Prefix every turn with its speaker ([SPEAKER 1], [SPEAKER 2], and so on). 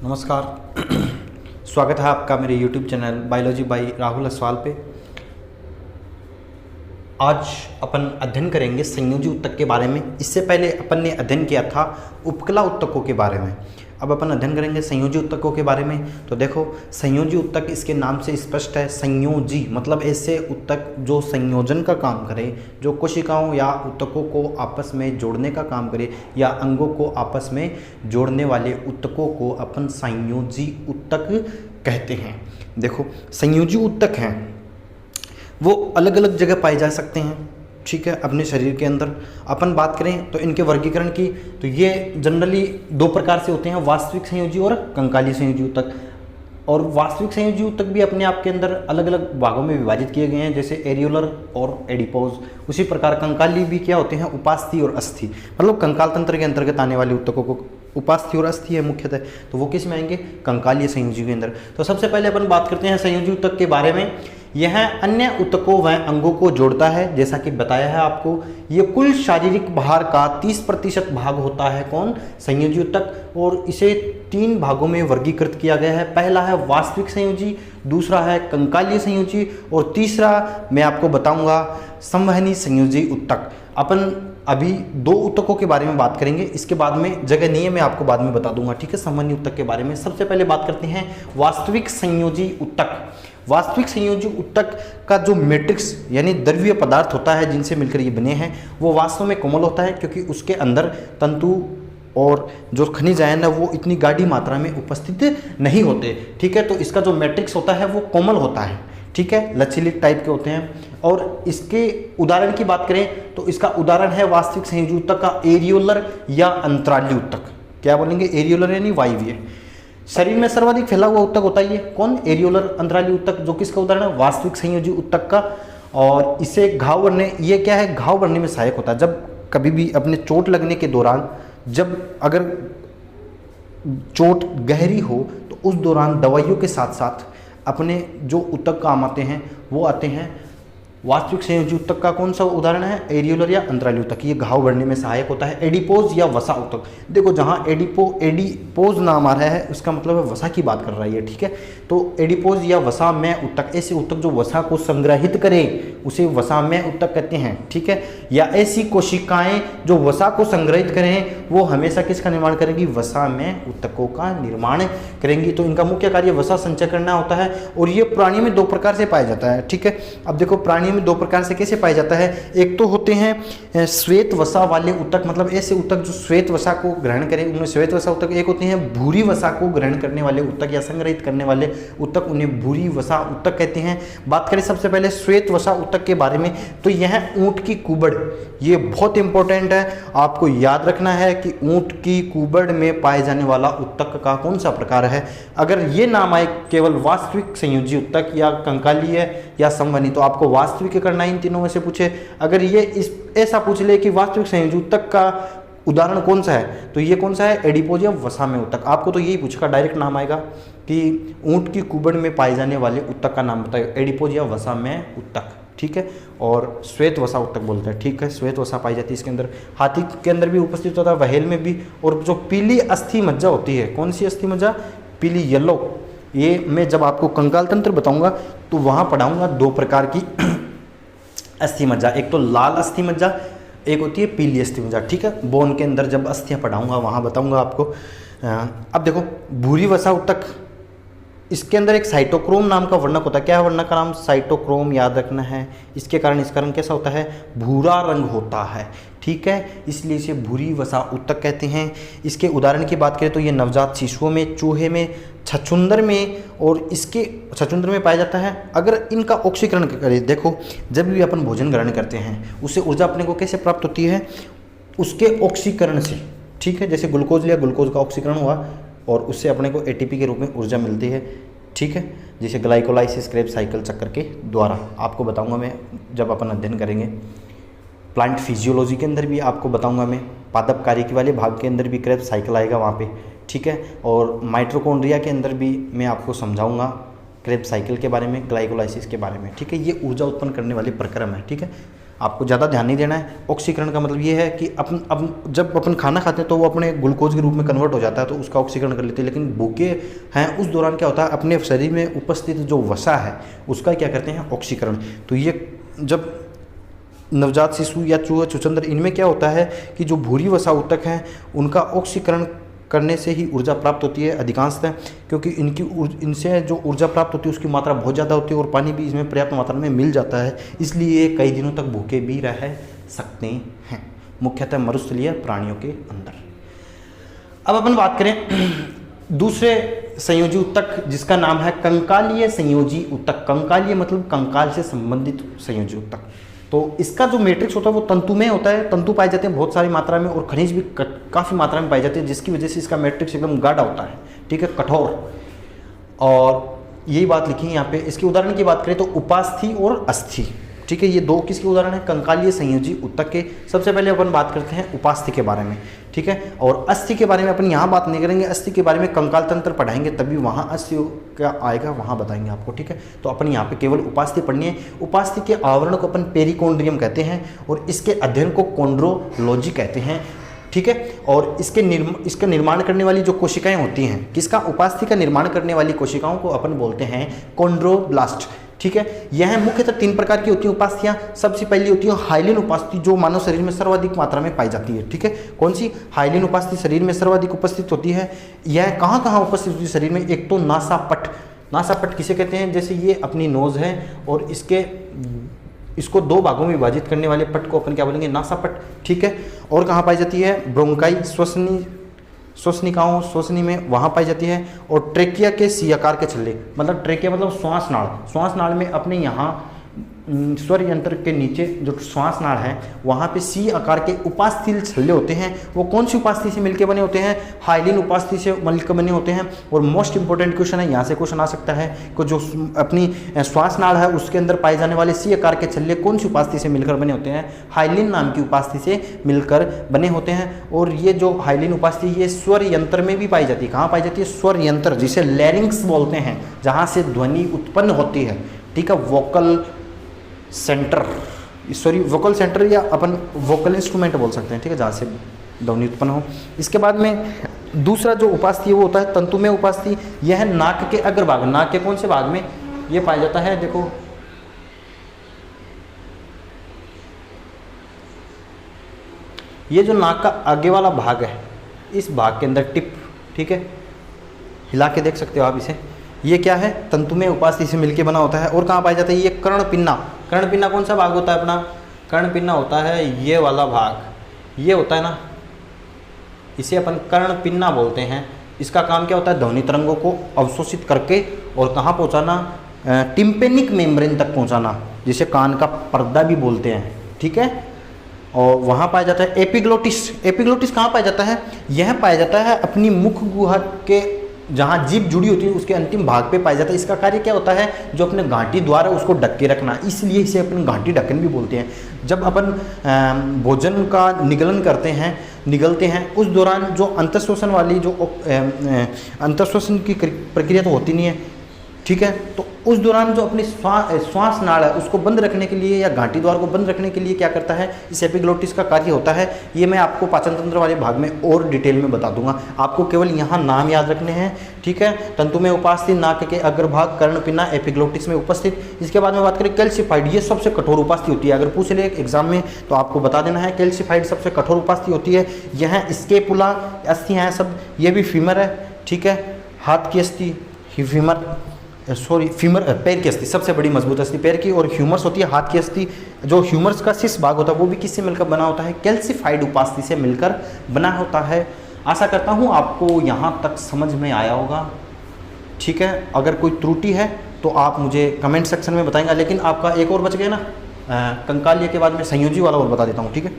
[SPEAKER 1] नमस्कार। स्वागत है आपका मेरे YouTube channel biology by Rahul Aswal पे। आज अपन अध्ययन करेंगे संयोजी ऊतक के बारे में। इससे पहले अपन ने अध्ययन किया था उपकला ऊतकों के बारे में। अब अपन अध्ययन करेंगे संयोजी ऊतकों के बारे में। तो देखो, संयोजी ऊतक इसके नाम से स्पष्ट है। संयोजी मतलब ऐसे ऊतक जो संयोजन का काम करे, जो कोशिकाओं या ऊतकों को आपस में जोड़ने का काम करे या अंगों को आपस में जोड़ने वाले ऊतकों को अपन संयोजी ऊतक कहते हैं। देखो, संयोजी ऊतक हैं वो अलग अलग जगह पाए जा सकते हैं, ठीक है, अपने शरीर के अंदर। अपन बात करें तो इनके वर्गीकरण की, तो ये जनरली दो प्रकार से होते हैं, वास्तविक संयोजी और कंकाली संयोजी ऊतक। और वास्तविक संयोजी ऊतक भी अपने आप के अंदर अलग अलग भागों में विभाजित किए गए हैं, जैसे एरियोलर और एडिपोज। उसी प्रकार कंकाली भी क्या होते हैं, उपास्थि और अस्थि, मतलब कंकाल तंत्र के अंतर्गत आने वाले ऊतकों को उपास्थि और अस्थि है मुख्यतः, तो वो किस में आएंगे, कंकालीय संयोजी के अंदर। तो सबसे पहले अपन बात करते हैं संयोजी ऊतक के बारे में। यह अन्य ऊतकों व अंगों को जोड़ता है, जैसा कि बताया है आपको। ये कुल शारीरिक भार का 30% भाग होता है, कौन, संयोजी ऊतक। और इसे 3 भागों में वर्गीकृत किया गया है। पहला है वास्तविक संयोजी, दूसरा है कंकालीय संयोजी और तीसरा मैं आपको बताऊंगा संवहनी संयोजी ऊतक। अपन अभी 2 ऊतकों के बारे में बात करेंगे, इसके बाद में जगह नहीं है, मैं आपको बाद में बता दूंगा, ठीक है, संवहनी ऊतक के बारे में। सबसे पहले बात करते हैं वास्तविक संयोजी ऊतक। वास्तविक संयोजी ऊतक का जो मैट्रिक्स यानी द्रव्य पदार्थ होता है जिनसे मिलकर ये बने हैं, वो वास्तव में कोमल होता है, क्योंकि उसके अंदर तंतु और जो खनिज आयन है वो इतनी गाढ़ी मात्रा में उपस्थित नहीं होते, ठीक है। तो इसका जो मैट्रिक्स होता है वो कोमल होता है, ठीक है, लचीले टाइप के होते हैं। और इसके उदाहरण की बात करें तो इसका उदाहरण है वास्तविक संयोजी ऊतक का एरियोलर या अंतराली ऊतक। क्या बोलेंगे, एरियोलर यानी वायवीय। शरीर में सर्वाधिक फैला हुआ ऊतक होता है ये, कौन, एरियोलर अंतराली ऊतक, जो किसका उदाहरण है, वास्तविक संयोजी ऊतक का। और इसे घाव भरने, ये क्या है, घाव भरने में सहायक होता है। जब कभी भी अपने चोट लगने के दौरान, जब अगर चोट गहरी हो तो उस दौरान दवाइयों के साथ साथ अपने जो ऊतक काम आते हैं वो आते हैं। वास्तविक संयोजी ऊतक का कौन सा उदाहरण है, एरियोलर या अंतराली ऊतक, ये घाव भरने में सहायक होता है। एडिपोज या वसा ऊतक, देखो जहाँ एडिपोज नाम आ रहा है उसका मतलब है वसा की बात कर रहा है ये, ठीक है। तो एडिपोज या वसा में ऊतक, ऐसे ऊतक जो वसा को संग्रहित करें उसे वसा में ऊतक कहते हैं, ठीक है। या ऐसी कोशिकाएं जो वसा को संग्रहित करें वो हमेशा किसका निर्माण करेंगी, वसा में ऊतकों का निर्माण करेंगी। तो इनका मुख्य कार्य वसा संचय करना होता है। और ये प्राणी में 2 प्रकार से पाया जाता है, ठीक है। अब देखो, प्राणी में 2 प्रकार से कैसे पाया जाता है, एक तो होते हैं श्वेत वसा वाले ऊतक, मतलब ऐसे ऊतक जो श्वेत वसा को ग्रहण करें, उनमें श्वेत वसा ऊतक। एक होते हैं भूरी वसा को ग्रहण करने वाले ऊतक या संग्रहित करने वाले ऊतक, उन्हें भूरी वसा ऊतक कहते हैं। बात करें सबसे पहले श्वेत वसा ऊतक के बारे में, तो यह ऊंट की कुबड़, ये बहुत इंपॉर्टेंट है, आपको याद रखना है कि ऊंट की कुबड़ में पाए जाने वाला ऊतक का कौन सा प्रकार है। अगर ये नाम आए केवल वास्तविक संयोजी ऊतक या कंकालीय या संवहनी, तो आपको वास्तविक करना इन तीनों में से पूछे। अगर ये ऐसा पूछ ले कि वास्तविक संयोजी ऊतक का उदाहरण कौन सा है, तो ये कौन सा है, एडिपोज या वसा में ऊतक, आपको तो यही पूछेगा, डायरेक्ट नाम आएगा कि ऊंट की कुबड़ में पाए जाने वाले ऊतक का नाम बताइए, एडिपोज या वसा में ऊतक, ठीक है। और श्वेत वसा ऊतक बोलते हैं, ठीक है, श्वेत वसा पाई जाती है इसके अंदर। हाथी के अंदर भी उपस्थित होता है, व्हेल में भी। और जो पीली अस्थि मज्जा होती है, कौन सी अस्थि मज्जा, पीली येलो, ये मैं जब आपको कंकाल तंत्र बताऊंगा तो वहाँ पढ़ाऊंगा 2 प्रकार की अस्थि मज्जा, एक तो लाल अस्थि मज्जा, एक होती है पीली अस्थि मज्जा, ठीक है। बोन के अंदर जब अस्थियाँ पढ़ाऊंगा वहाँ बताऊंगा आपको। अब देखो, भूरी वसा ऊतक, इसके अंदर एक साइटोक्रोम नाम का वर्णक होता है। क्या है वर्णक का नाम, साइटोक्रोम, याद रखना है। इसके कारण इसका रंग कैसा होता है, भूरा रंग होता है, ठीक है, इसलिए इसे भूरी वसा ऊतक कहते हैं। इसके उदाहरण की बात करें तो ये नवजात शिशुओं में, चूहे में, छछूंदर में, और इसके छछूंदर में पाया जाता है। अगर इनका ऑक्सीकरण करें, देखो जब भी अपन भोजन ग्रहण करते हैं उससे ऊर्जा अपने को कैसे प्राप्त होती है, उसके ऑक्सीकरण से, ठीक है। जैसे ग्लूकोज लिया, ग्लूकोज का ऑक्सीकरण हुआ और उससे अपने को एटीपी के रूप में ऊर्जा मिलती है, ठीक है। जैसे ग्लाइकोलाइसिस क्रेब्स साइकिल चक्कर के द्वारा, आपको बताऊंगा मैं जब अपन अध्ययन करेंगे। प्लांट फिजियोलॉजी के अंदर भी आपको बताऊंगा मैं, पादप कार्यकी वाले भाग के अंदर भी क्रेब्स साइकिल आएगा वहाँ पे, ठीक है। और माइटोकॉन्ड्रिया के अंदर भी मैं आपको समझाऊंगा क्रेब्स साइकिल के बारे में, ग्लाइकोलाइसिस के बारे में, ठीक है। ये ऊर्जा उत्पन्न करने वाली प्रक्रम है, ठीक है। आपको ज़्यादा ध्यान नहीं देना है। ऑक्सीकरण का मतलब ये है कि अब जब अपन खाना खाते हैं तो वो अपने ग्लूकोज के रूप में कन्वर्ट हो जाता है, तो उसका ऑक्सीकरण कर लेते हैं। लेकिन भूखे हैं उस दौरान क्या होता है, अपने शरीर में उपस्थित जो वसा है उसका क्या करते हैं, ऑक्सीकरण। तो ये जब नवजात शिशु या चूहा चुचंदर, इनमें क्या होता है कि जो भूरी वसा ऊतक हैं उनका ऑक्सीकरण करने से ही ऊर्जा प्राप्त होती है अधिकांशतः, क्योंकि इनसे जो ऊर्जा प्राप्त होती है उसकी मात्रा बहुत ज़्यादा होती है और पानी भी इसमें पर्याप्त मात्रा में मिल जाता है, इसलिए कई दिनों तक भूखे भी रह सकते हैं, मुख्यतः मरुस्थलीय प्राणियों के अंदर। अब अपन बात करें दूसरे संयोजी ऊतक जिसका नाम है कंकालीय संयोजी ऊतक। कंकालीय मतलब कंकाल से संबंधित संयोजी ऊतक। तो इसका जो मैट्रिक्स होता है वो तंतुमय होता है, तंतु पाए जाते हैं बहुत सारी मात्रा में और खनिज भी काफ़ी मात्रा में पाए जाते हैं, जिसकी वजह से इसका मैट्रिक्स एकदम गाढ़ा होता है, ठीक है, कठोर। और यही बात लिखी है यहाँ पे। इसके उदाहरण की बात करें तो उपास्थि और अस्थि, ठीक है, ये दो किसके उदाहरण है, कंकालीय संयोजी ऊतक के। सबसे पहले अपन बात करते हैं उपास्थि के बारे में, ठीक है। और अस्थि के बारे में अपन यहाँ बात नहीं करेंगे, अस्थि के बारे में कंकाल तंत्र पढ़ाएंगे तभी वहाँ अस्थि क्या आएगा वहाँ बताएंगे आपको, ठीक है। तो अपन यहाँ पे केवल उपास्थि पढ़नी है। उपास्थि के आवरण को अपन पेरिकोन्ड्रियम कहते हैं और इसके अध्ययन को कोन्ड्रोलॉजी कहते हैं, ठीक है। और इसका निर्माण करने वाली जो कोशिकाएं होती हैं, किसका, उपास्थि का निर्माण करने वाली कोशिकाओं को अपन बोलते हैं कोन्ड्रोब्लास्ट, ठीक है। यह मुख्यतः 3 प्रकार की होती हैं उपास्थियां। सबसे पहली होती है हाइलिन उपास्थि, जो मानव शरीर में सर्वाधिक मात्रा में पाई जाती है, ठीक है। कौन सी, हाइलिन उपास्थि शरीर में सर्वाधिक उपस्थित होती है। यह कहाँ कहाँ उपस्थित होती है शरीर में, एक तो नासापट। नासापट किसे कहते हैं, जैसे ये अपनी नोज है और इसको 2 भागों में विभाजित करने वाले पट को अपन क्या बोलेंगे, नासापट, ठीक है। और कहाँ पाई जाती है, ब्रोंकाई, श्वसनिकाओं, श्वसनी में वहाँ पाई जाती है। और ट्रेकिया के सी आकार के छल्ले, मतलब ट्रेकिया मतलब श्वास नाड़, श्वास नाड़ में अपने यहाँ स्वर यंत्र के नीचे जो श्वास नाड़ है वहाँ पे सी आकार के उपास्थि छल्ले होते हैं। वो कौन सी उपास्थि से मिलकर बने होते हैं, हाइलिन उपास्थि से मिलकर बने होते हैं। और मोस्ट इंपॉर्टेंट क्वेश्चन है, यहाँ से क्वेश्चन आ सकता है कि जो अपनी श्वास नाड़ है उसके अंदर पाए जाने वाले सी आकार के छल्ले कौन सी उपास्थि से मिलकर बने होते हैं, हाइलिन नाम की उपास्थि से मिलकर बने होते हैं। और ये जो हाइलिन उपास्थि ये स्वर यंत्र में भी पाई जाती है। कहाँ पाई जाती है, स्वर यंत्र, जिसे लैरिंक्स बोलते हैं, जहाँ से ध्वनि उत्पन्न होती है, ठीक है। Vocal centre, sorry vocal centre या अपन वोकल इंस्ट्रूमेंट बोल सकते हैं, ठीक है, जहाँ से ध्वनि उत्पन्न हो। इसके बाद में दूसरा जो उपास्थि है वो होता है तंतुमय उपास्थि। यह है नाक के अग्रभाग, नाक के कौन से भाग में ये पाया जाता है, देखो ये जो नाक का आगे वाला भाग है इस भाग के अंदर टिप, ठीक है, हिला के देख सकते हो आप इसे, ये क्या है, तंतुमय उपास्थि से मिलके बना होता है। और कहाँ पाया जाता है, ये कर्णपिन्ना। कर्णपिन्ना कौन सा भाग होता है अपना, कर्णपिन्ना होता है ये वाला भाग, ये होता है ना, इसे अपन कर्णपिन्ना बोलते हैं। इसका काम क्या होता है, ध्वनि तरंगों को अवशोषित करके और कहाँ पहुँचाना, टिम्पेनिक मेम्ब्रेन तक पहुँचाना, जिसे कान का पर्दा भी बोलते हैं, ठीक है। और वहाँ पाया जाता है एपिग्लोटिस। एपिग्लोटिस कहाँ पाया जाता है, यह पाया जाता है अपनी मुख गुहा के जहाँ जीभ जुड़ी होती है उसके अंतिम भाग पे पाया जाता है। इसका कार्य क्या होता है, जो अपने घाटी द्वार है उसको ढक के रखना, इसलिए इसे अपन घाटी ढक्कन भी बोलते हैं। जब अपन भोजन का निगलन निगलते हैं उस दौरान जो अंतःश्वसन वाली जो अंतःश्वसन की प्रक्रिया तो होती नहीं है, ठीक है। तो उस दौरान जो अपनी श्वास नाड़ है उसको बंद रखने के लिए या घाटी द्वार को बंद रखने के लिए क्या करता है, इस एपिग्लोटिस का कार्य होता है। ये मैं आपको पाचन तंत्र वाले भाग में और डिटेल में बता दूंगा, आपको केवल यहाँ नाम याद रखने हैं, ठीक है। तंतुमय उपास्थि, नाक के अग्रभाग, कर्णपिन्ना, एपिग्लोटिस में उपस्थित। इसके बाद में बात करें कैल्सिफाइड, ये सबसे कठोर उपास्थि होती है। अगर पूछ ले एग्जाम में तो आपको बता देना है, कैल्सिफाइड सबसे कठोर उपास्थि होती है। यह स्केपुला अस्थियाँ हैं सब, ये भी फीमर है, ठीक है, हाथ की अस्थि, फीमर पैर की अस्थि सबसे बड़ी मजबूत अस्थि पैर की, और ह्यूमर्स होती है हाथ की अस्थि। जो ह्यूमर्स का शीर्ष भाग होता है वो भी किससे मिलकर बना होता है, कैल्सिफाइड उपास्थि से मिलकर बना होता है। आशा करता हूँ आपको यहाँ तक समझ में आया होगा, ठीक है। अगर कोई त्रुटि है तो आप मुझे कमेंट सेक्शन में बताएंगे, लेकिन आपका एक और बच गया ना, कंकालीय के बाद में संयोजी वाला और बता देता हूँ, ठीक है।